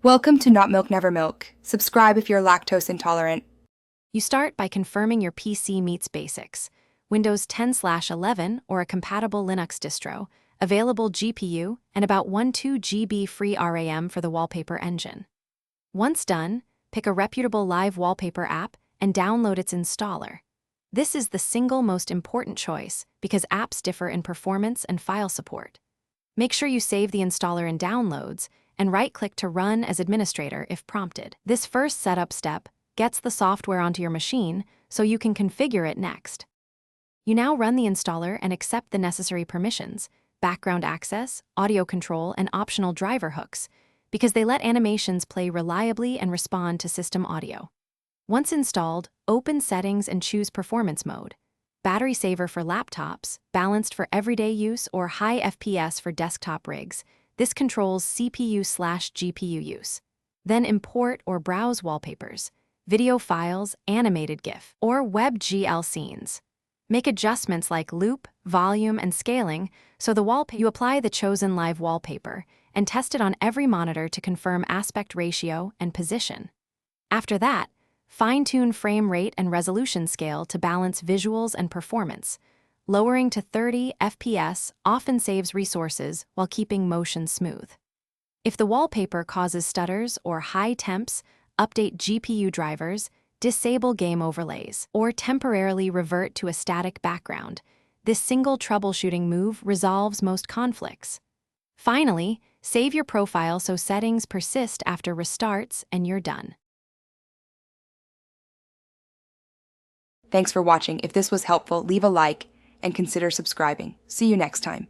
Welcome to Not Milk Never Milk. Subscribe if you're lactose intolerant. You start by confirming your PC meets basics. Windows 10/11 or a compatible Linux distro, available GPU, and about 12 GB free RAM for the Wallpaper engine. Once done, pick a reputable live wallpaper app and download its installer. This is the single most important choice because apps differ in performance and file support. Make sure you save the installer in Downloads and right-click to Run as administrator if prompted. This first setup step gets the software onto your machine so you can configure it next. You now run the installer and accept the necessary permissions, background access, audio control, and optional driver hooks, because they let animations play reliably and respond to system audio. Once installed, open Settings and choose Performance Mode. Battery saver for laptops, balanced for everyday use, or high FPS for desktop rigs. This controls CPU/GPU use. Then import or browse wallpapers, video files, animated GIF, or WebGL scenes. Make adjustments like loop, volume, and scaling so you apply the chosen live wallpaper and test it on every monitor to confirm aspect ratio and position. After that, fine-tune frame rate and resolution scale to balance visuals and performance. Lowering to 30 FPS often saves resources while keeping motion smooth. If the wallpaper causes stutters or high temps, update GPU drivers, disable game overlays, or temporarily revert to a static background. This single troubleshooting move resolves most conflicts. Finally, save your profile so settings persist after restarts and you're done. Thanks for watching. If this was helpful, leave a like and consider subscribing. See you next time.